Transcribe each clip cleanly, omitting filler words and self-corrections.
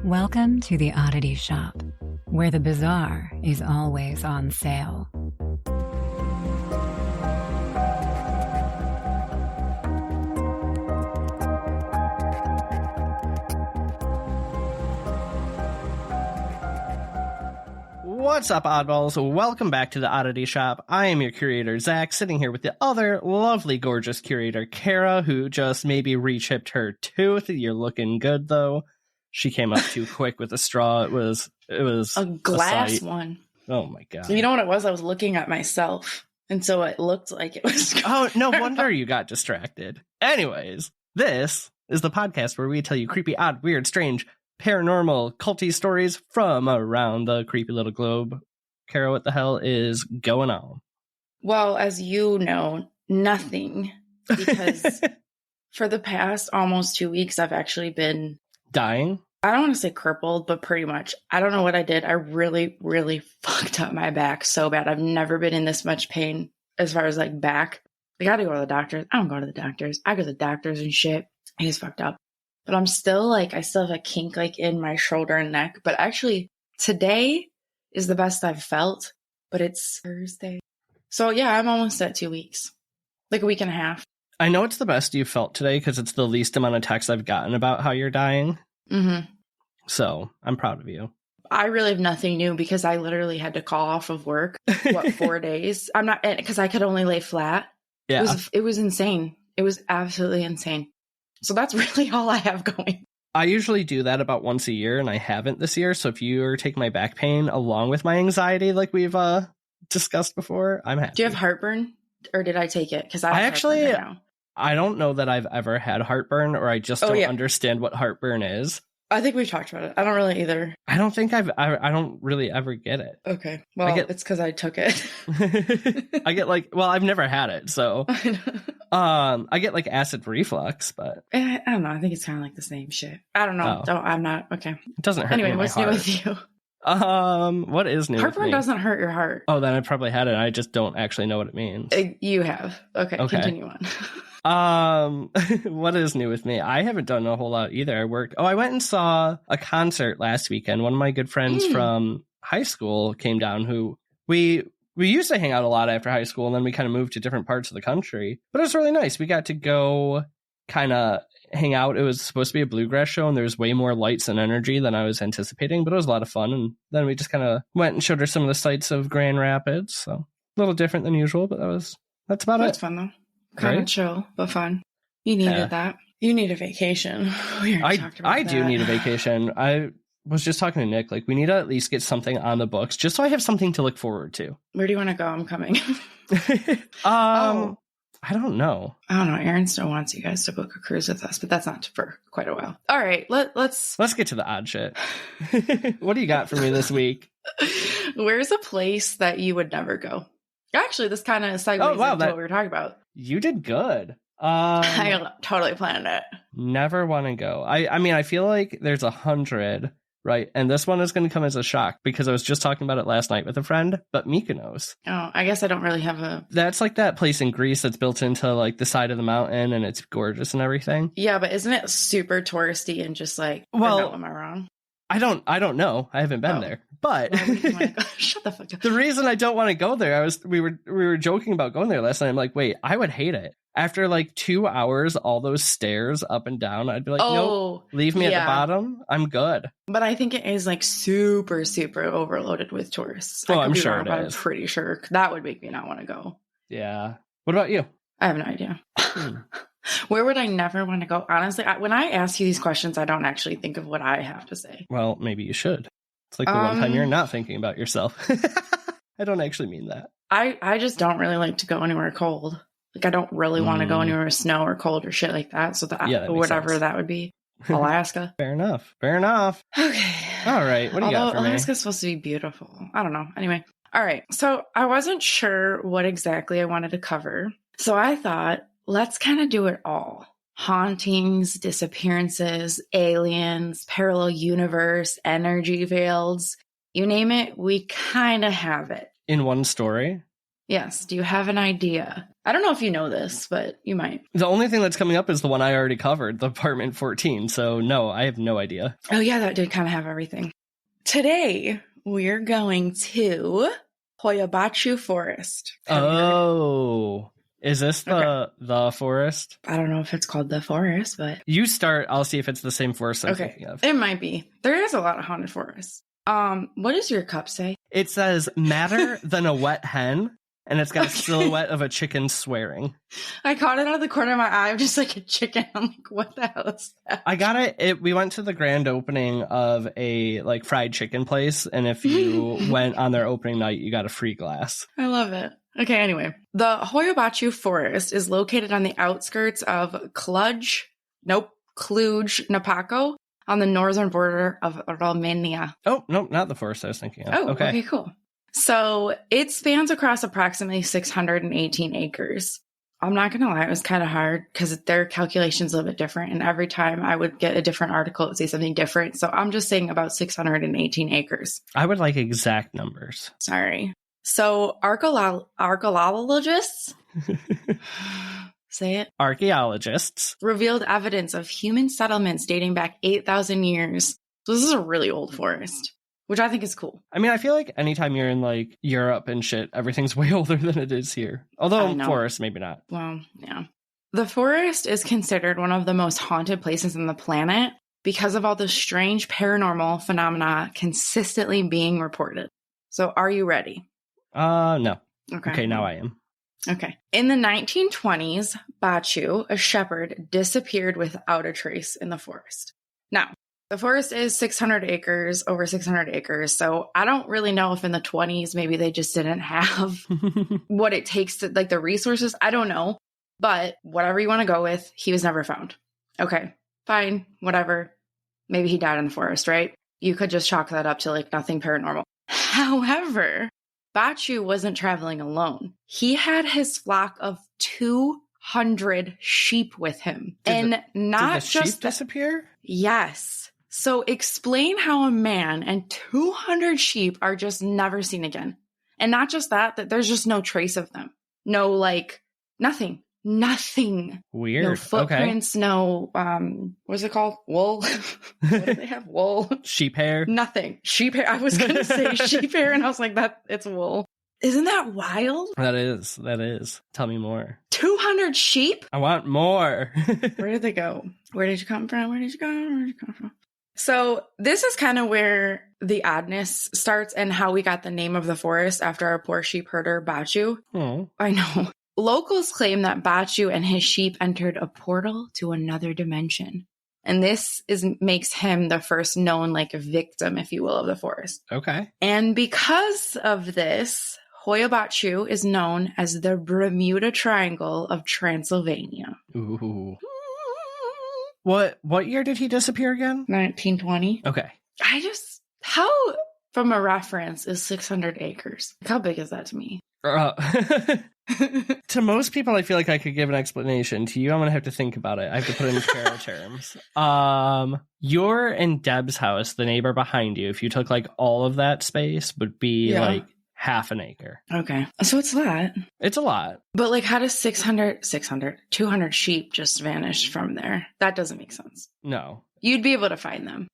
Welcome to the Oddity Shop, where the bizarre is always on sale. What's up, oddballs? Welcome back to the Oddity Shop. I am your curator, Zach, sitting here with the other lovely, gorgeous curator, Kara, who just maybe re-chipped her tooth. You're looking good, though. She came up too quick with a straw. It was a glass one. Oh my god! You know what it was? I was looking at myself, and so it looked like it was. Oh, no wonder you got distracted. Anyways, this is the podcast where we tell you creepy, odd, weird, strange, paranormal, culty stories from around the creepy little globe. Kara, what the hell is going on? Well, as you know, nothing, because for the past almost 2 weeks, I've actually been dying. I don't want to say crippled, but pretty much. I don't know what I did. I really, really fucked up my back so bad. I've never been in this much pain as far as like back. I got to go to the doctors. I don't go to the doctors. I go to the doctors and shit. He's fucked up. But I'm still like, I still have a kink like in my shoulder and neck. But actually, today is the best I've felt. But it's Thursday. So yeah, I'm almost at 2 weeks. Like a week and a half. I know it's the best you've felt today because it's the least amount of texts I've gotten about how you're dying. Mm-hmm. So I'm proud of you. I really have nothing new because I literally had to call off of work, 4 days? I'm not, because I could only lay flat. Yeah. It was insane. It was absolutely insane. So that's really all I have going. I usually do that about once a year, and I haven't this year. So if you are taking my back pain along with my anxiety, like we've discussed before, I'm happy. Do you have heartburn, or did I take it? Because I actually, I don't know that I've ever had heartburn, or I just don't understand what heartburn is. I think we've talked about it. I don't really either. I don't think I don't really ever get it. Okay. Well, it's because I took it. I get I've never had it, so I get like acid reflux, but I don't know. I think it's kind of like the same shit. I don't know. Oh. I'm not okay. It doesn't hurt. Anyway, what's new with you? What is new? Heartburn doesn't hurt your heart. Oh, then I probably had it. I just don't actually know what it means. You have. Okay. Continue on. What is new with me? I haven't done a whole lot either. I went and saw a concert last weekend. One of my good friends from high school came down, who we used to hang out a lot after high school, and then we kind of moved to different parts of the country. But it was really nice. We got to go kind of hang out. It was supposed to be a bluegrass show, and there was way more lights and energy than I was anticipating, but it was a lot of fun. And then we just kind of went and showed her some of the sights of Grand Rapids. So a little different than usual, but that's about it. That's fun though. Kind of chill, but fun. You needed that. You need a vacation. I do need a vacation. I was just talking to Nick, like, we need to at least get something on the books, just so I have something to look forward to. Where do you want to go? I'm coming. I don't know. Aaron still wants you guys to book a cruise with us, but that's not for quite a while. All right, let's get to the odd shit. What do you got for me this week? Where's a place that you would never go? Actually, this kind of segues into what we were talking about. You did good. I totally planned it. Never want to go. I mean, I feel like there's 100, right? And this one is going to come as a shock because I was just talking about it last night with a friend, but Mykonos. Oh, I guess I don't really have a... That's like that place in Greece that's built into like the side of the mountain, and it's gorgeous and everything. Yeah, but isn't it super touristy and just like... Well, am I wrong? I don't know. I haven't been there. But shut the fuck up. The reason I don't want to go there, we were joking about going there last night. I'm like, wait, I would hate it. After like 2 hours, all those stairs up and down, I'd be like, nope, leave me at the bottom. I'm good. But I think it is like super, super overloaded with tourists. Oh, I'm sure it is. I'm pretty sure that would make me not want to go. Yeah. What about you? I have no idea. Where would I never want to go? Honestly, when I ask you these questions, I don't actually think of what I have to say. Well, maybe you should. It's like the one time you're not thinking about yourself. I don't actually mean that. I just don't really like to go anywhere cold. Like, I don't really want to go anywhere with snow or cold or shit like that. So that whatever sense. That would be. Alaska. Fair enough. Okay. All right. What do you got for me? Alaska's supposed to be beautiful. I don't know. Anyway. All right. So I wasn't sure what exactly I wanted to cover. So I thought, let's kind of do it all. Hauntings, disappearances, aliens, parallel universe, energy fields. You name it, we kind of have it. In one story? Yes. Do you have an idea? I don't know if you know this, but you might. The only thing that's coming up is the one I already covered, the apartment 14. So no, I have no idea. Oh yeah, that did kind of have everything. Today, we're going to Hoia Baciu Forest. Oh, is this the forest? I don't know if it's called the forest, but... You start, I'll see if it's the same forest I'm thinking of. It might be. There is a lot of haunted forests. What does your cup say? It says, madder than a wet hen, and it's got a silhouette of a chicken swearing. I caught it out of the corner of my eye. I'm just like a chicken. I'm like, what the hell is that? I got it. We went to the grand opening of a like fried chicken place, and if you went on their opening night, you got a free glass. I love it. Okay, anyway. The Hoia-Baciu Forest is located on the outskirts of Cluj-Napoca on the northern border of Romania. Oh, no, not the forest I was thinking of. Oh, okay, cool. So it spans across approximately 618 acres. I'm not going to lie, it was kind of hard because their calculation's a little bit different. And every time I would get a different article, it would say something different. So I'm just saying about 618 acres. I would like exact numbers. Sorry. So archaeologists, say it, archaeologists revealed evidence of human settlements dating back 8,000 years. So this is a really old forest, which I think is cool. I mean, I feel like anytime you're in like Europe and shit, everything's way older than it is here. Although forests, maybe not. Well, yeah. The forest is considered one of the most haunted places on the planet because of all the strange paranormal phenomena consistently being reported. So are you ready? No. Okay, now I am. Okay. In the 1920s, Baciu, a shepherd, disappeared without a trace in the forest. Now, the forest is 600 acres, over 600 acres. So I don't really know if in the 20s, maybe they just didn't have what it takes to, like, the resources. I don't know. But whatever you want to go with, he was never found. Okay, fine, whatever. Maybe he died in the forest, right? You could just chalk that up to, like, nothing paranormal. However, Baciu wasn't traveling alone. He had his flock of 200 sheep with him. Did the sheep disappear? Yes. So explain how a man and 200 sheep are just never seen again. And not just that there's just no trace of them. No, like, nothing. Weird. No footprints, no, what's it called? Wool? What do they have? Wool? Sheep hair? Nothing. Sheep hair. I was going to say sheep hair, and I was like, it's wool. Isn't that wild? That is. Tell me more. 200 sheep? I want more. Where did they go? Where did you come from? So this is kind of where the oddness starts and how we got the name of the forest after our poor sheep herder, Baciu. Oh. I know. Locals claim that Baciu and his sheep entered a portal to another dimension. And this makes him the first known, like, victim, if you will, of the forest. Okay. And because of this, Hoia Baciu is known as the Bermuda Triangle of Transylvania. Ooh. What year did he disappear again? 1920. Okay. How, from a reference, is 600 acres? How big is that to me? To most people, I feel like I could give an explanation. To you, I'm going to have to think about it. I have to put it in Kara terms. You're in Deb's house, the neighbor behind you. If you took like all of that space, would be like half an acre. Okay. So it's a lot. It's a lot. But like, how does 200 sheep just vanish from there? That doesn't make sense. No. You'd be able to find them.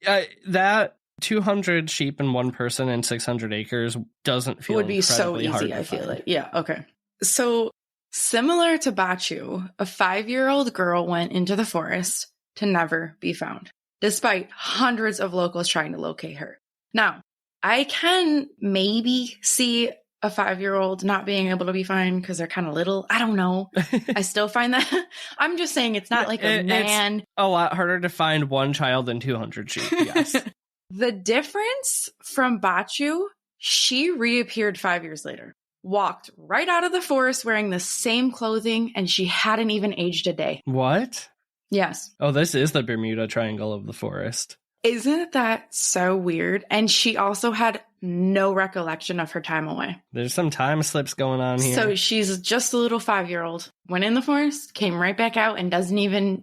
That 200 sheep and one person in 600 acres doesn't feel would be so hard easy, to I feel find. like. Yeah, okay. So, similar to Baciu, a 5-year-old girl went into the forest to never be found, despite hundreds of locals trying to locate her. Now, I can maybe see a 5-year-old not being able to be found because they're kind of little. I don't know. I still find that. I'm just saying it's not like a man. It's a lot harder to find one child than 200 sheep, yes. The difference from Baciu, she reappeared 5 years later, walked right out of the forest wearing the same clothing, and she hadn't even aged a day. What? Yes. Oh, this is the Bermuda Triangle of the forest. Isn't that so weird? And she also had no recollection of her time away. There's some time slips going on here. So she's just a little 5-year-old, went in the forest, came right back out, and doesn't even,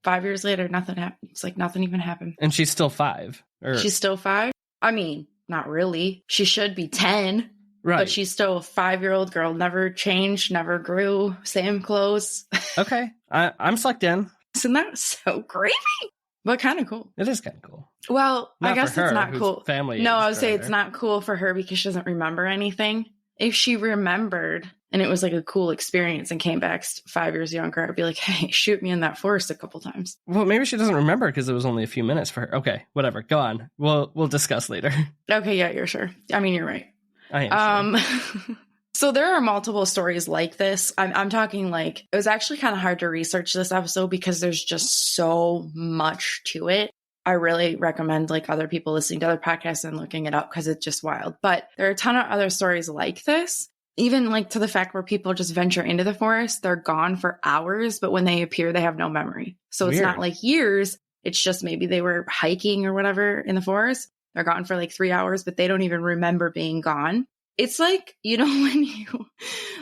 5 years later, nothing happened. It's like nothing even happened. And she's still 5. She's still 5? I mean, not really. She should be 10. Right. But she's still a 5-year-old girl, never changed, never grew, same clothes. Okay. I'm sucked in. Isn't that so creepy? But kind of cool. It is kind of cool. Well, Not I guess for her, it's not whose cool. family No, is I would say around it's her. not cool for her because she doesn't remember anything. If she remembered and it was like a cool experience and came back 5 years younger, I'd be like, hey, shoot me in that forest a couple times. Well, maybe she doesn't remember because it was only a few minutes for her. Okay, whatever. Go on. We'll discuss later. Okay, yeah, you're sure. I mean, you're right. I am sure. So there are multiple stories like this. I'm talking like, it was actually kind of hard to research this episode because there's just so much to it. I really recommend like other people listening to other podcasts and looking it up because it's just wild. But there are a ton of other stories like this, even like to the fact where people just venture into the forest. They're gone for hours, but when they appear, they have no memory. So it's not like years. It's just maybe they were hiking or whatever in the forest. They're gone for like 3 hours, but they don't even remember being gone. It's like, you know,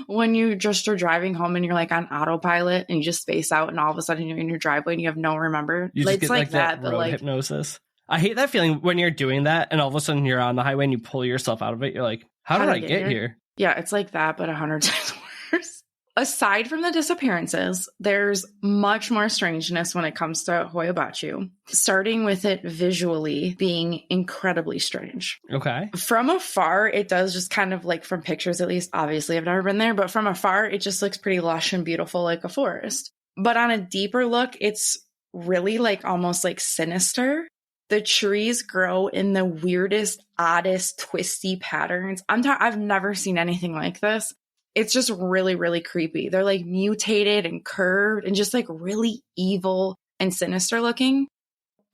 when you just are driving home and you're like on autopilot and you just space out and all of a sudden you're in your driveway and you have no remember. You just It's get like that, but road like hypnosis. I hate that feeling when you're doing that and all of a sudden you're on the highway and you pull yourself out of it. You're like, how did I get here? Yeah, it's like that, but 100 times worse. Aside from the disappearances, there's much more strangeness when it comes to Hoia Baciu, starting with it visually being incredibly strange. Okay. From afar, it does just kind of like from pictures, at least. Obviously, I've never been there, but from afar, it just looks pretty lush and beautiful like a forest. But on a deeper look, it's really like almost like sinister. The trees grow in the weirdest, oddest, twisty patterns. I've never seen anything like this. It's just really, really creepy. They're like mutated and curved and just like really evil and sinister looking.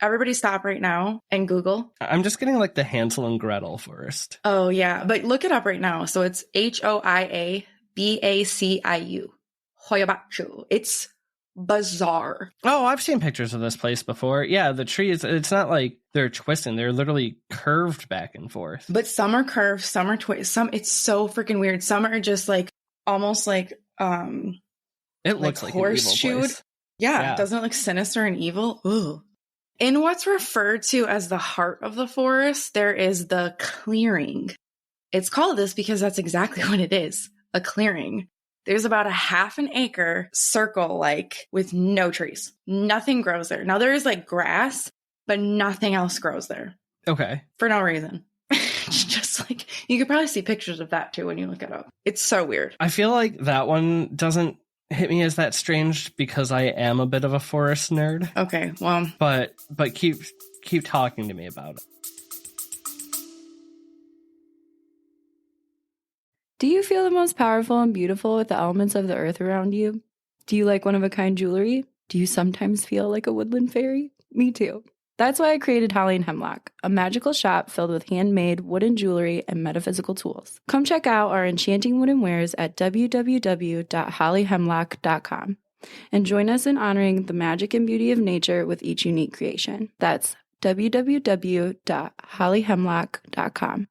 Everybody stop right now and Google. I'm just getting like the Hansel and Gretel forest. Oh, yeah. But look it up right now. So it's Hoia Baciu. Hoia Baciu. It's bizarre. Oh, I've seen pictures of this place before. Yeah, the trees, it's not like they're twisting. They're literally curved back and forth. But some are curved, some are twisted. It's so freaking weird. Some are just like almost like it looks like horseshoed. An evil place. Yeah, doesn't it look sinister and evil? Ooh. In what's referred to as the heart of the forest, there is the clearing. It's called this because that's exactly what it is, a clearing. There's about a half an acre circle, like with no trees. Nothing grows there. Now there is like grass, but nothing else grows there. Okay. For no reason. It's just like, you could probably see pictures of that too when you look it up. It's so weird. I feel like that one doesn't hit me as that strange because I am a bit of a forest nerd. Okay, well. But keep talking to me about it. Do you feel the most powerful and beautiful with the elements of the earth around you? Do you like one-of-a-kind jewelry? Do you sometimes feel like a woodland fairy? Me too. That's why I created Holly and Hemlock, a magical shop filled with handmade wooden jewelry and metaphysical tools. Come check out our enchanting wooden wares at www.hollyhemlock.com and join us in honoring the magic and beauty of nature with each unique creation. That's www.hollyhemlock.com.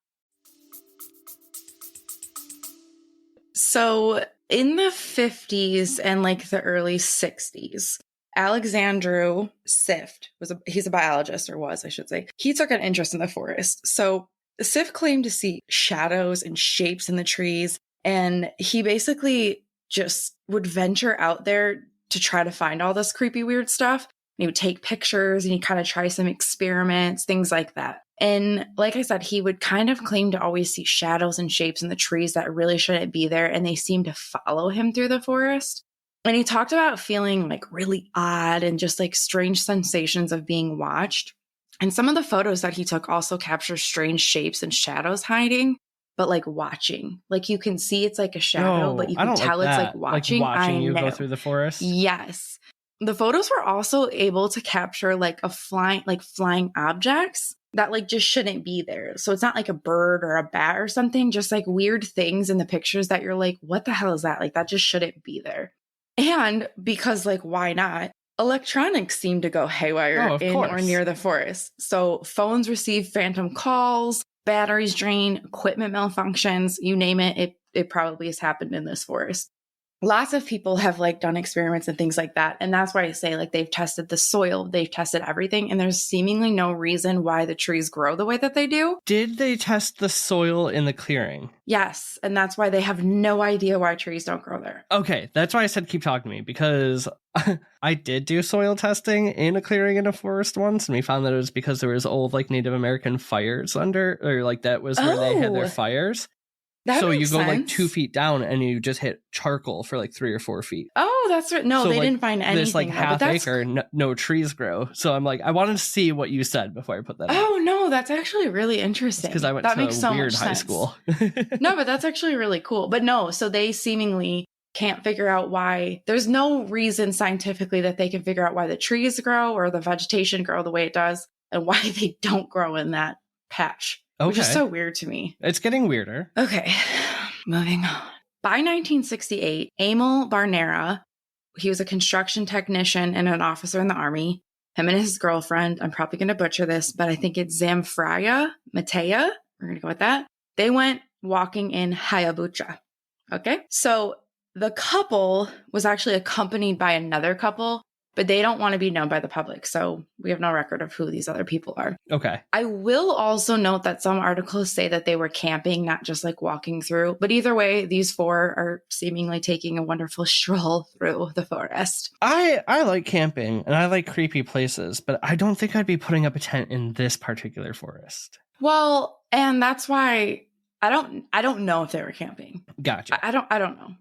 So in the 50s and like the early 60s, Alexandru Sift he's a biologist, or was, I should say. He took an interest in the forest. So Sift claimed to see shadows and shapes in the trees, and he basically just would venture out there to try to find all this creepy, weird stuff. And he would take pictures and he'd kind of try some experiments, things like that. And like I said, he would kind of claim to always see shadows and shapes in the trees that really shouldn't be there, and they seem to follow him through the forest. And he talked about feeling like really odd and just like strange sensations of being watched. And some of the photos that he took also capture strange shapes and shadows hiding, but like watching. Like you can see it's like a shadow, but you can tell it's like watching. Like watching you go through the forest? Yes. The photos were also able to capture like flying objects that like just shouldn't be there. So it's not like a bird or a bat or something, just like weird things in the pictures that you're like, what the hell is that? Like that just shouldn't be there. And because like, why not? Electronics seem to go haywire in or near the forest. So phones receive phantom calls, batteries drain, equipment malfunctions, you name it, it probably has happened in this forest. lots of people have like done experiments and things like that. And that's why I say like they've tested the soil, they've tested everything, and there's seemingly no reason why the trees grow the way that they do. Did they test the soil in the clearing? Yes. And that's why they have no idea why trees don't grow there. Okay, that's why I said keep talking to me, because I did do soil testing in a clearing in a forest once, and we found that it was because there was old like Native American fires under, or like that was where they had their fires. So you go like 2 feet down and you just hit charcoal for like 3 or 4 feet. Oh, that's right. No, so, they like, didn't find anything. This like half acre, no trees grow. So I'm like, I wanted to see what you said before I put that. Oh no, that's actually really interesting. Because I went that to makes a so weird much high sense. school. No, but that's actually really cool. But no, so they seemingly can't figure out why. There's no reason scientifically that they can figure out why the trees grow or the vegetation grow the way it does and why they don't grow in that patch. Okay. Which is so weird to me. It's getting weirder. Okay, moving on. By 1968, Emil Barnera, he was a construction technician and an officer in the army. Him and his girlfriend, I'm probably going to butcher this, but I think it's Zamfraya Matea. We're going to go with that. They went walking in Hoia-Baciu. Okay, so the couple was actually accompanied by another couple, but they don't want to be known by the public. So we have no record of who these other people are. Okay. I will also note that some articles say that they were camping, not just like walking through. But either way, these 4 are seemingly taking a wonderful stroll through the forest. I like camping and I like creepy places, but I don't think I'd be putting up a tent in this particular forest. Well, and that's why I don't know if they were camping. Gotcha. I don't know.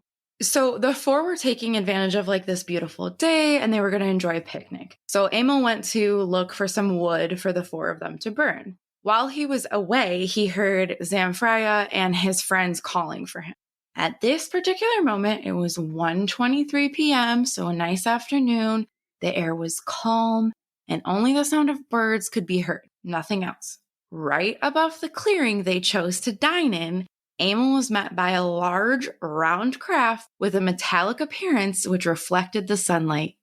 So the 4 were taking advantage of like this beautiful day and they were going to enjoy a picnic. So Emil went to look for some wood for the 4 of them to burn. While he was away, he heard Zamfraya and his friends calling for him. At this particular moment, it was 1:23 p.m., so a nice afternoon. The air was calm and only the sound of birds could be heard, nothing else. Right above the clearing they chose to dine in, Emil was met by a large, round craft with a metallic appearance which reflected the sunlight,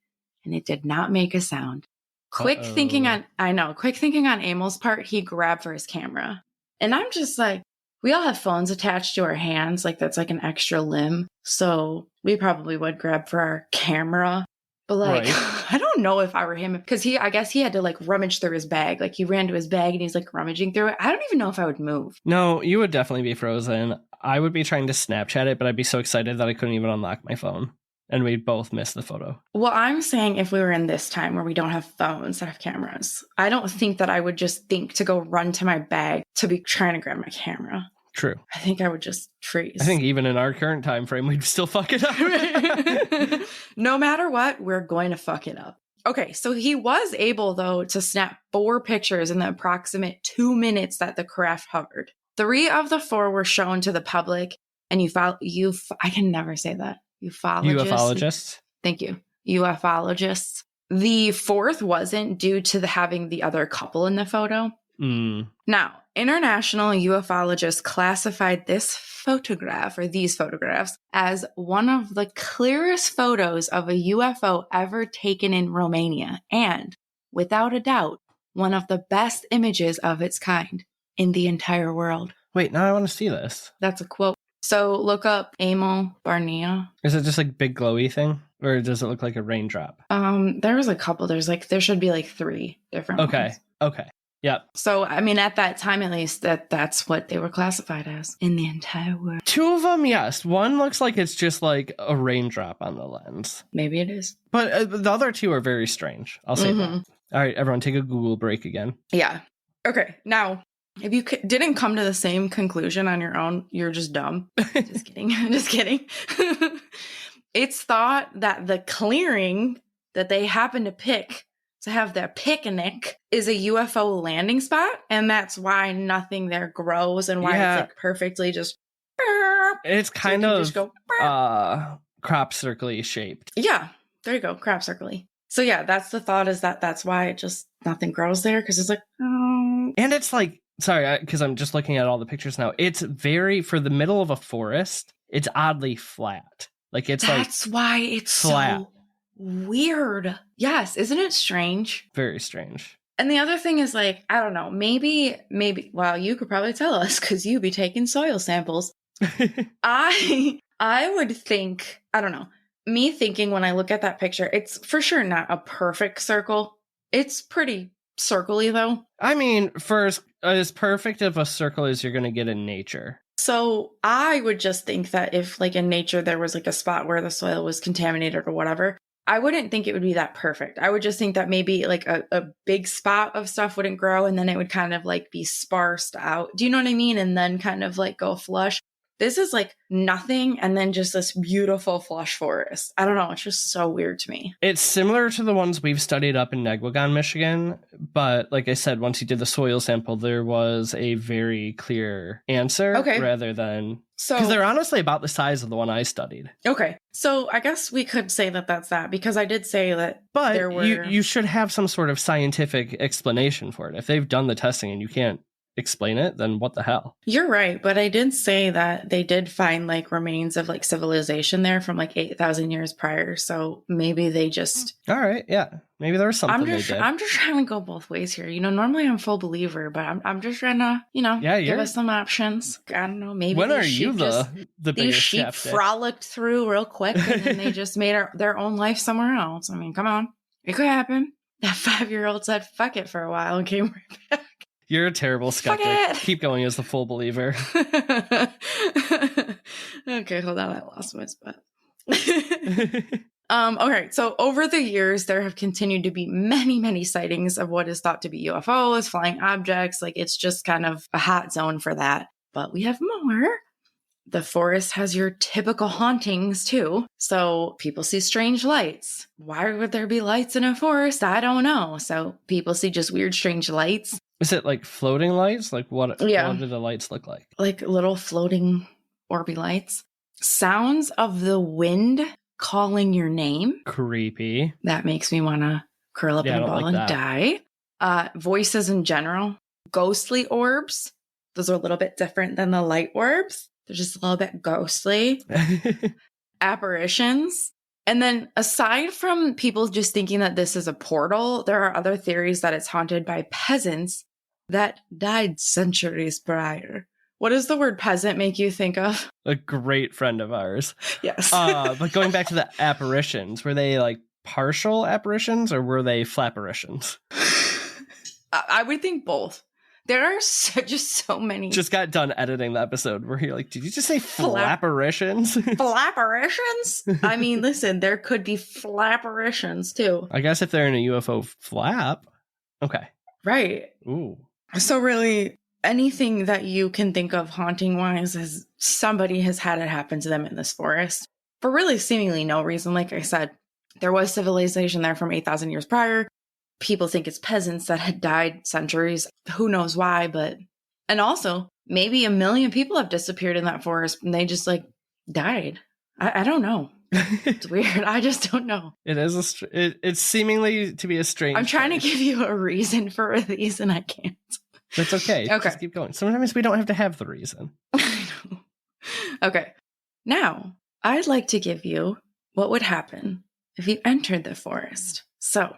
and it did not make a sound. Quick thinking on Emil's part, he grabbed for his camera. And I'm just like, we all have phones attached to our hands, like that's like an extra limb. So we probably would grab for our camera. But like, right. I don't know if I were him, because I guess he had to like rummage through his bag. Like he ran to his bag and he's like rummaging through it. I don't even know if I would move. No, you would definitely be frozen. I would be trying to Snapchat it, but I'd be so excited that I couldn't even unlock my phone. And we'd both miss the photo. Well, I'm saying if we were in this time where we don't have phones that have cameras, I don't think that I would just think to go run to my bag to be trying to grab my camera. True. I think I would just freeze. I think even in our current time frame, we'd still fuck it up. No matter what, we're going to fuck it up. Okay, so he was able, though, to snap 4 pictures in the approximate 2 minutes that the craft hovered. 3 of the 4 were shown to the public, and I can never say that. Ufologists. Thank you. Ufologists. The 4th wasn't due to having the other couple in the photo. Now, international ufologists classified this photograph, or these photographs, as one of the clearest photos of a UFO ever taken in Romania, and, without a doubt, one of the best images of its kind in the entire world. Wait, now I want to see this. That's a quote. So look up Emil Barnera. Is it just like big glowy thing? Or does it look like a raindrop? There was a couple. There should be like 3 different ones. Okay. Yep. So, I mean, at that time, at least, that's what they were classified as in the entire world. 2 of them, yes. One looks like it's just like a raindrop on the lens. Maybe it is. But the other 2 are very strange. I'll say that. All right, everyone, take a Google break again. Yeah. Okay. Now, if you didn't come to the same conclusion on your own, you're just dumb. Just kidding. Just kidding. It's thought that the clearing that they happen to pick to have their picnic is a UFO landing spot, and that's why nothing there grows and why it's like perfectly just. It's kind of crop circle-y shaped. Yeah, there you go, crop circle-y. So yeah, that's the thought, is that's why it just nothing grows there, because it's like, oh. And it's like, sorry, because I'm just looking at all the pictures now. It's very, for the middle of a forest, it's oddly flat. Like that's why it's flat. So weird. Yes, isn't it strange? Very strange. And the other thing is, like, I don't know, maybe, well, you could probably tell us because you be taking soil samples. I I would think, I don't know, me thinking when I look at that picture, it's for sure not a perfect circle. It's pretty circly though. I mean, for as perfect of a circle as you're going to get in nature. So I would just think that if like in nature there was like a spot where the soil was contaminated or whatever, I wouldn't think it would be that perfect. I would just think that maybe like a big spot of stuff wouldn't grow and then it would kind of like be sparsed out. Do you know what I mean? And then kind of like go flush. This is like nothing and then just this beautiful flush forest. I don't know. It's just so weird to me. It's similar to the ones we've studied up in Negwagon, Michigan. But like I said, once you did the soil sample, there was a very clear answer rather than... Because they're honestly about the size of the one I studied. Okay. So I guess we could say that that's that because I did say that there were... you should have some sort of scientific explanation for it. If they've done the testing and you can't explain it, then what the hell? You're right, but I did say that they did find like remains of like civilization there from like 8,000 years prior, so maybe they just... All right, yeah. Maybe there was something they did. I'm just trying to go both ways here. You know, normally I'm full believer, but I'm just trying to, you know, give us some options. I don't know, maybe when are you the biggest these sheep skeptic? Frolicked through real quick and then they just made their own life somewhere else. I mean, come on. It could happen. That 5-year-old said fuck it for a while and came right back. You're a terrible skeptic. Keep going as the full believer. Okay, hold on. I lost my spot. Okay, so over the years, there have continued to be many, many sightings of what is thought to be UFOs, flying objects. Like, it's just kind of a hot zone for that. But we have more. The forest has your typical hauntings, too. So people see strange lights. Why would there be lights in a forest? I don't know. So people see just weird, strange lights. Is it like floating lights? Like what do the lights look like? Like little floating orby lights. Sounds of the wind calling your name. Creepy. That makes me want to curl up in a ball and die. Voices in general. Ghostly orbs. Those are a little bit different than the light orbs. They're just a little bit ghostly. Apparitions. And then aside from people just thinking that this is a portal, there are other theories that it's haunted by peasants that died centuries prior. What does the word peasant make you think of? A great friend of ours. Yes. But going back to the apparitions, were they like partial apparitions or were they flapparitions? I would think both. There are just so many. Just got done editing the episode where you're like, did you just say flapparitions? Flapparitions? I mean, listen, there could be flapparitions too. I guess if they're in a UFO flap. Okay. Right. Ooh. So really, anything that you can think of haunting-wise is somebody has had it happen to them in this forest. For really seemingly no reason. Like I said, there was civilization there from 8,000 years prior. People think it's peasants that had died centuries. Who knows why, but... And also, maybe 1 million people have disappeared in that forest and they just, like, died. I don't know. It's weird. I just don't know. It is it's seemingly to be a strange... I'm trying to give you a reason for these and I can't. That's okay. Okay. Just keep going. Sometimes we don't have to have the reason. I know. Okay. Now, I'd like to give you what would happen if you entered the forest. So...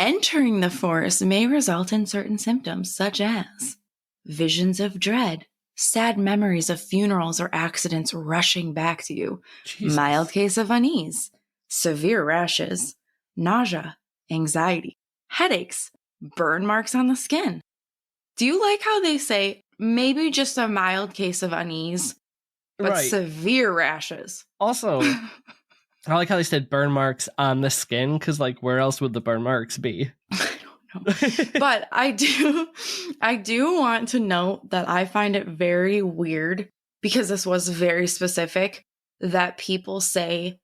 Entering the forest may result in certain symptoms such as visions of dread, sad memories of funerals or accidents rushing back to you, Jesus. Mild case of unease, severe rashes, nausea, anxiety, headaches, burn marks on the skin. Do you like how they say maybe just a mild case of unease, but severe rashes? Also... I like how they said burn marks on the skin, because, like, where else would the burn marks be? I don't know. But I do want to note that I find it very weird, because this was very specific, that people say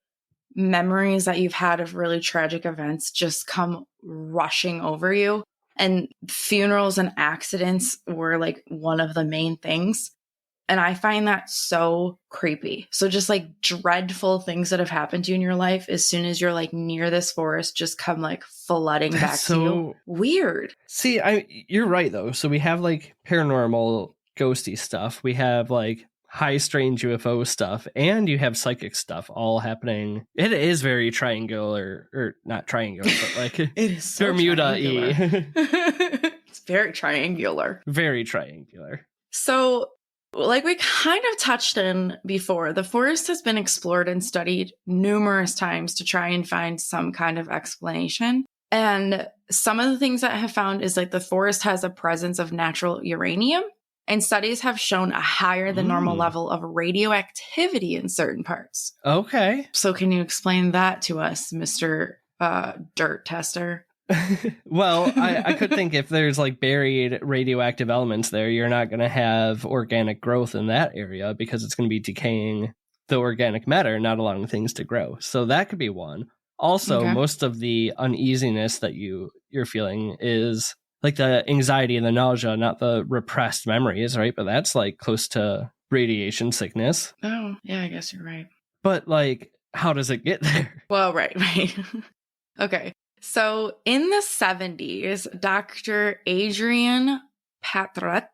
memories that you've had of really tragic events just come rushing over you. And funerals and accidents were, like, one of the main things. And I find that so creepy. So just like dreadful things that have happened to you in your life, as soon as you're like near this forest, just come like flooding back to you. Weird. See, you're right though. So we have like paranormal ghosty stuff. We have like high strange UFO stuff, and you have psychic stuff all happening. It is very triangular, or not triangular, but like it is so Bermuda-y. It's very triangular. Very triangular. So like we kind of touched in before, the forest has been explored and studied numerous times to try and find some kind of explanation. And some of the things that I have found is like the forest has a presence of natural uranium, and studies have shown a higher than normal level of radioactivity in certain parts. Okay. So can you explain that to us, Mr. Dirt Tester? Well, I could think if there's like buried radioactive elements there, you're not going to have organic growth in that area because it's going to be decaying the organic matter, not allowing things to grow. So that could be one. Also, most of the uneasiness that you're feeling is like the anxiety and the nausea, not the repressed memories, right? But that's like close to radiation sickness. Oh, yeah, I guess you're right. But like, how does it get there? Well, right. Okay. So in the 70s, Dr. Adrian Patrat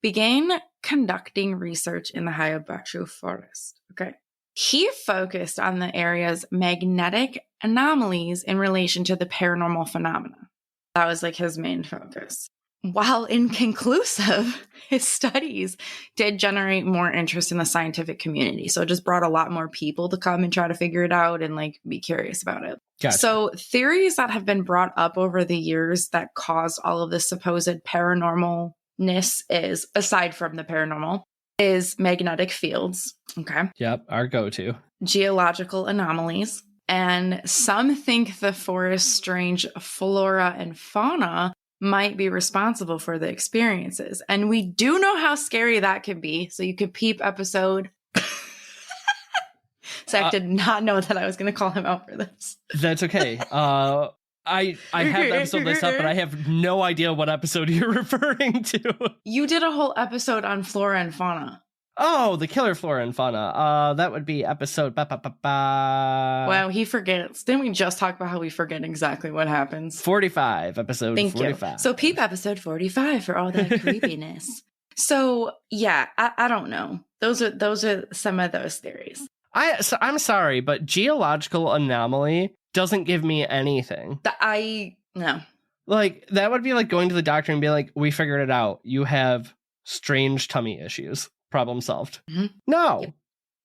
began conducting research in the Hoia-Baciu Forest. Okay. He focused on the area's magnetic anomalies in relation to the paranormal phenomena. That was like his main focus. While inconclusive, his studies did generate more interest in the scientific community. So it just brought a lot more people to come and try to figure it out and like be curious about it. Gotcha. So theories that have been brought up over the years that caused all of this supposed paranormalness is, aside from the paranormal, is magnetic fields. Okay. Yep. Our go-to. Geological anomalies. And some think the forest's strange flora and fauna might be responsible for the experiences. And we do know how scary that can be. So you could peep episode. Zach did not know that I was going to call him out for this. That's okay. I have the episode list up, but I have no idea what episode you're referring to. You did a whole episode on flora and fauna. Oh, the killer flora and fauna. That would be episode. Wow, he forgets. Didn't we just talk about how we forget exactly what happens? 45, episode Thank 45. You. So peep episode 45 for all that creepiness. So yeah, I don't know. Those are some of those theories. I'm sorry, but geological anomaly doesn't give me anything. No. Like, that would be like going to the doctor and be like, we figured it out. You have strange tummy issues. Problem solved. Mm-hmm. No.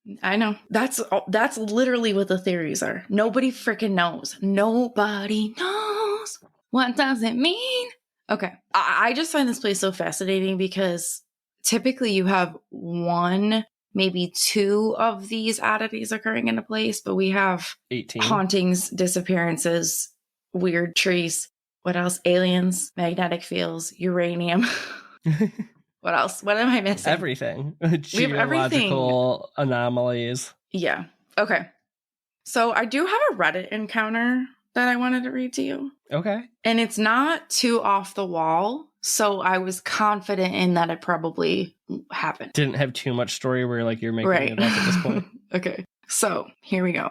Yep. I know. That's literally what the theories are. Nobody freaking knows. Nobody knows. What does it mean? Okay. I just find this place so fascinating because typically you have one, maybe two of these oddities occurring in a place, but we have 18 hauntings, disappearances, weird trees. What else? Aliens, magnetic fields, uranium. What else? What am I missing? Everything. We have everything. Geological anomalies. Yeah. Okay. So I do have a Reddit encounter that I wanted to read to you. Okay. And it's not too off the wall. So I was confident in that it probably happened. Didn't have too much story where like you're making it up at this point. Okay. So here we go.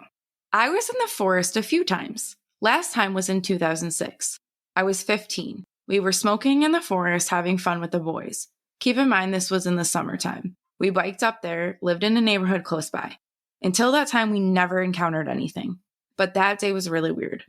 I was in the forest a few times. Last time was in 2006. I was 15. We were smoking in the forest, having fun with the boys. Keep in mind, this was in the summertime. We biked up there, lived in a neighborhood close by. Until that time, we never encountered anything. But that day was really weird.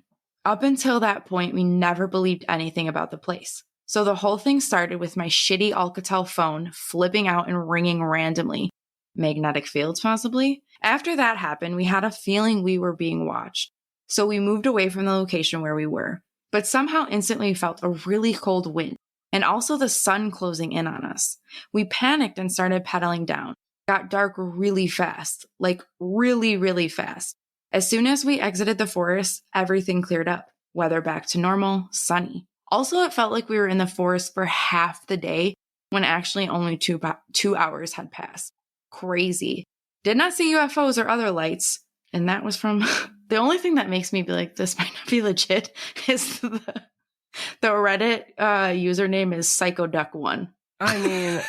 Up until that point, we never believed anything about the place. So the whole thing started with my shitty Alcatel phone flipping out and ringing randomly. Magnetic fields, possibly? After that happened, we had a feeling we were being watched. So we moved away from the location where we were. But somehow instantly felt a really cold wind. And also the sun closing in on us. We panicked and started pedaling down. Got dark really fast, like really, really fast. As soon as we exited the forest, everything cleared up. Weather back to normal, sunny. Also, it felt like we were in the forest for half the day when actually only 2 hours had passed. Crazy. Did not see UFOs or other lights. And that was from the only thing that makes me be like, this might not be legit is the Reddit username is PsychoDuck1. I mean,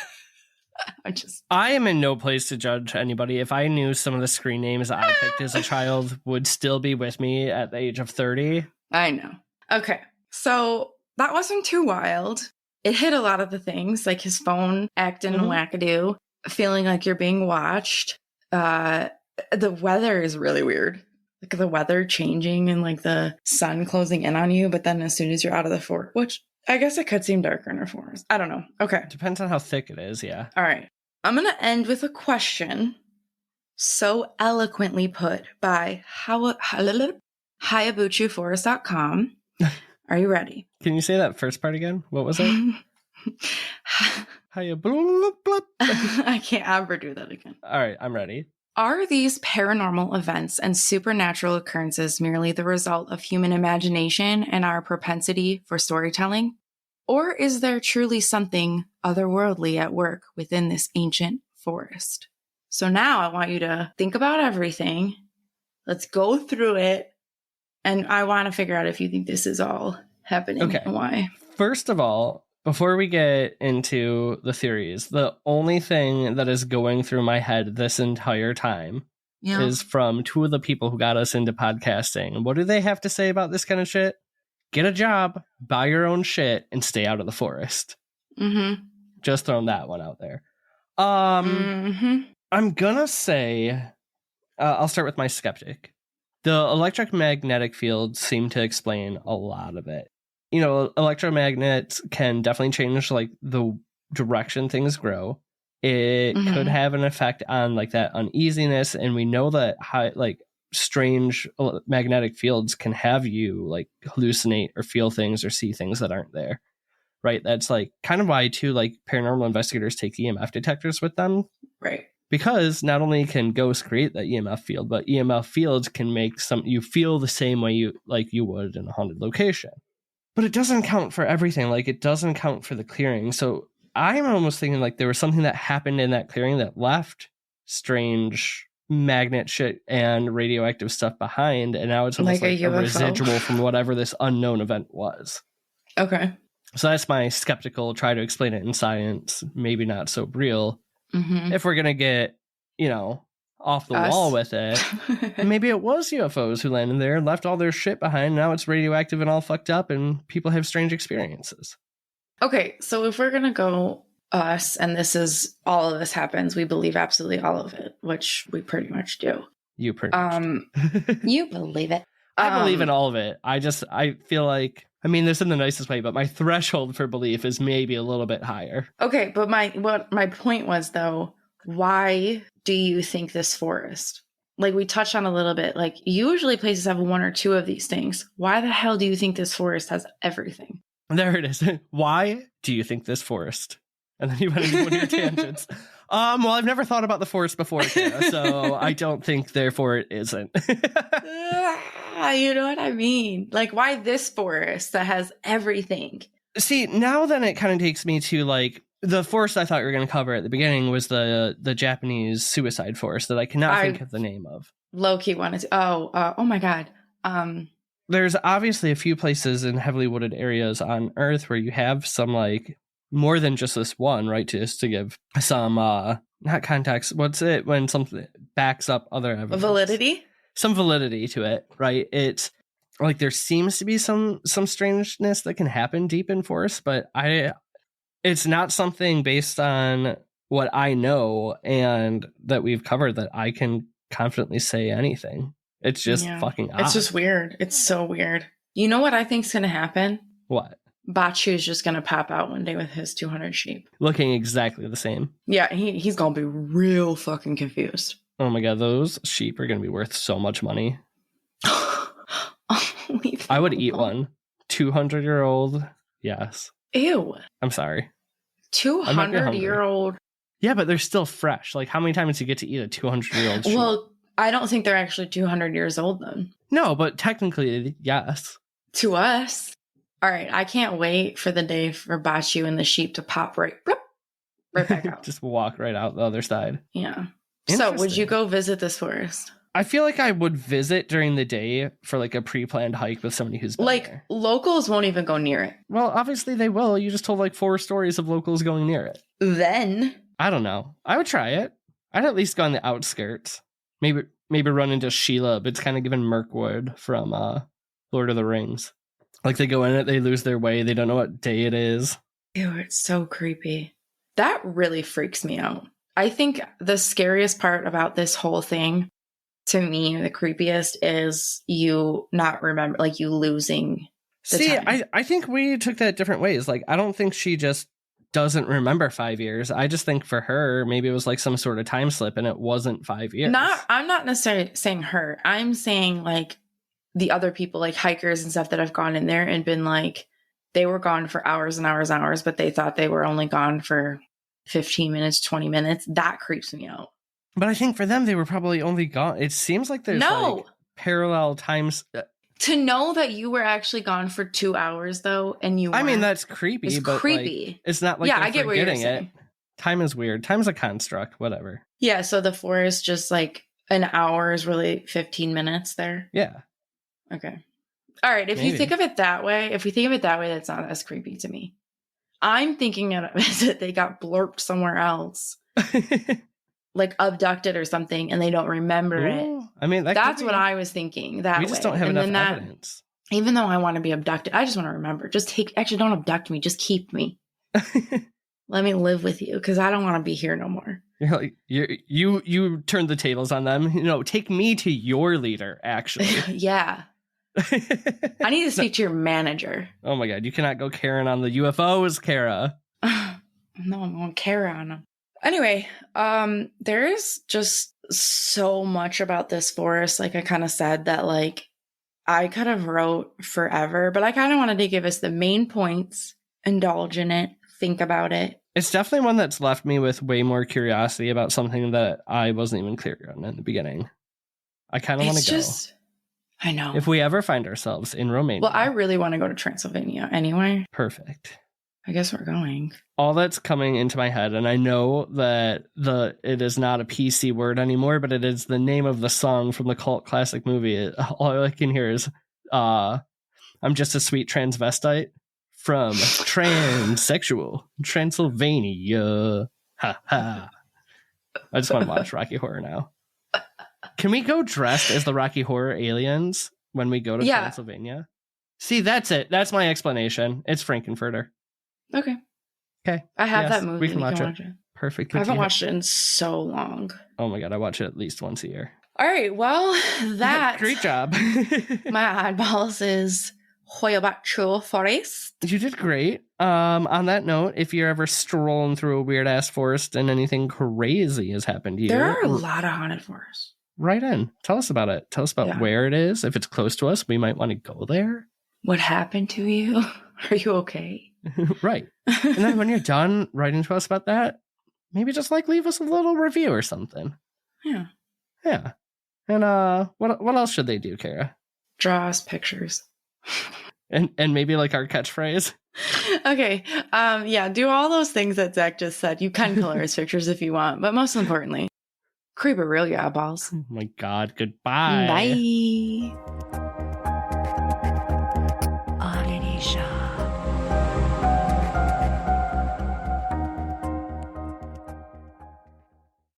I am in no place to judge anybody. If I knew some of the screen names I picked as a child would still be with me at the age of 30. I know. Okay. So that wasn't too wild. It hit a lot of the things, like his phone acting wackadoo, feeling like you're being watched. The weather is really weird. Like the weather changing and like the sun closing in on you, but then as soon as you're out of the forest, which I guess it could seem darker in a forest. I don't know. Okay. Depends on how thick it is, yeah. All right. I'm going to end with a question so eloquently put by Hoia-Baciu-Forest.com. Are you ready? Can you say that first part again? What was it? Hiya, bloop, bloop. I can't ever do that again. All right, I'm ready. Are these paranormal events and supernatural occurrences merely the result of human imagination and our propensity for storytelling? Or is there truly something otherworldly at work within this ancient forest? So now I want you to think about everything. Let's go through it. And I want to figure out if you think this is all happening and why. First of all, before we get into the theories, the only thing that is going through my head this entire time is from two of the people who got us into podcasting. And what do they have to say about this kind of shit? Get a job, buy your own shit, and stay out of the forest. Mm-hmm. Just throwing that one out there. I'm gonna say, I'll start with my skeptic. The electromagnetic fields seem to explain a lot of it. You know, electromagnets can definitely change like the direction things grow. It could have an effect on like that uneasiness, and we know that strange magnetic fields can have you like hallucinate or feel things or see things that aren't there. Right? That's like kind of why too like paranormal investigators take EMF detectors with them. Right. Because not only can ghosts create that EMF field, but EMF fields can make you feel the same way you would in a haunted location. But it doesn't count for everything. Like it doesn't count for the clearing. So I'm almost thinking like there was something that happened in that clearing that left strange magnet shit and radioactive stuff behind, and now it's almost like a residual from whatever this unknown event was. Okay. So that's my skeptical try to explain it in science, maybe not so real. If we're gonna get, off the wall with it, maybe it was UFOs who landed there and left all their shit behind. Now it's radioactive and all fucked up, and people have strange experiences. Okay, so if we're gonna go us, and this is all of this happens, we believe absolutely all of it, which we pretty much do. You pretty much do. You believe it. I believe in all of it. I feel like, I mean this in the nicest way, but my threshold for belief is maybe a little bit higher. Okay, but my point was though, why do you think this forest? Like we touched on a little bit, like usually places have one or two of these things. Why the hell do you think this forest has everything? There it is. Why do you think this forest? And then you went into one of your tangents. Well, I've never thought about the forest before, Kara, so I don't think, therefore, it isn't. You know what I mean? Like, why this forest that has everything? See, now then it kind of takes me to, like, the forest I thought we were going to cover at the beginning was the Japanese suicide forest that I cannot think of the name of. Low-key wanted to... Oh my God. There's obviously a few places in heavily wooded areas on Earth where you have some, like... more than just this one, right? Just to give some, not context. What's it when something backs up other evidence? Validity? Some validity to it, right? It's like there seems to be some strangeness that can happen deep in forests, but it's not something based on what I know and that we've covered that I can confidently say anything. It's just fucking odd. It's just weird. It's so weird. You know what I think's going to happen? What? Baciu's just going to pop out one day with his 200 sheep. Looking exactly the same. Yeah, he's going to be real fucking confused. Oh my God, those sheep are going to be worth so much money. I would eat one. 200-year-old, yes. Ew. I'm sorry. 200-year-old. Yeah, but they're still fresh. Like, how many times do you get to eat a 200-year-old sheep? Well, I don't think they're actually 200 years old then. No, but technically, yes. To us. All right, I can't wait for the day for Baciu and the sheep to pop right back out. Just walk right out the other side. Yeah. So would you go visit this forest? I feel like I would visit during the day for like a pre-planned hike with somebody who's been there. Locals won't even go near it. Well, obviously they will. You just told like 4 stories of locals going near it. Then? I don't know. I would try it. I'd at least go on the outskirts. Maybe run into Shelob. It's kind of given Mirkwood from Lord of the Rings. Like they go in it, they lose their way. They don't know what day it is. Ew, it's so creepy. That really freaks me out. I think the scariest part about this whole thing, to me, the creepiest is you not remember, like you losing the time. I think we took that different ways. Like, I don't think she just doesn't remember 5 years. I just think for her, maybe it was like some sort of time slip and it wasn't 5 years. I'm not necessarily saying her. I'm saying like the other people, like hikers and stuff that have gone in there and been like, they were gone for hours and hours and hours, but they thought they were only gone for 15 minutes, 20 minutes. That creeps me out. But I think for them, they were probably only gone. It seems like there's like parallel times. To know that you were actually gone for 2 hours, though, and you I mean, that's creepy. It's but creepy. Like, it's not like yeah, they're I get what you're forgetting saying. it. Time is weird. Time's a construct, whatever. Yeah, so the forest just like an hour is really 15 minutes there. Yeah. Okay. All right. If you think of it that way, that's not as creepy to me. I'm thinking of it that they got blurped somewhere else, like abducted or something, and they don't remember it. I mean, that's what I was thinking. That we just don't have enough evidence. Even though I want to be abducted, I just want to remember. Actually, don't abduct me. Just keep me. Let me live with you because I don't want to be here no more. You're like you turned the tables on them. Take me to your leader. Actually, yeah. I need to speak to your manager. Oh my god, you cannot go Karen on the UFOs, Kara. No, I'm going Kara on them. Anyway, there's just so much about this forest. Like I kind of said that like I could have wrote forever, but I kind of wanted to give us the main points, indulge in it, think about it. It's definitely one that's left me with way more curiosity about something that I wasn't even clear on in the beginning. I kind of want to go. I know. If we ever find ourselves in Romania. Well, I really want to go to Transylvania anyway. Perfect. I guess we're going. All that's coming into my head, and I know that it is not a PC word anymore, but it is the name of the song from the cult classic movie. All I can hear is, I'm just a sweet transvestite from transsexual Transylvania. Ha ha. I just want to watch Rocky Horror now. Can we go dressed as the Rocky Horror aliens when we go to Transylvania? See, that's it. That's my explanation. It's Frankenfurter. Okay. I have that movie. We can watch it. Perfect. I haven't watched it in so long. Oh my god, I watch it at least once a year. All right. Well, that great job. My eyeballs is Hoia Baciu Forest. You did great. On that note, if you're ever strolling through a weird ass forest and anything crazy has happened to you, there are a lot of haunted forests. Write in. Tell us about it. Tell us about where it is. If it's close to us, we might want to go there. What happened to you? Are you okay? Right. And then when you're done writing to us about that, maybe just like leave us a little review or something. Yeah. Yeah. And what else should they do, Kara? Draw us pictures. And maybe like our catchphrase. Okay. Do all those things that Zach just said. You can color us pictures if you want, but most importantly, creep a real eyeballs. Oh my god, goodbye. Bye.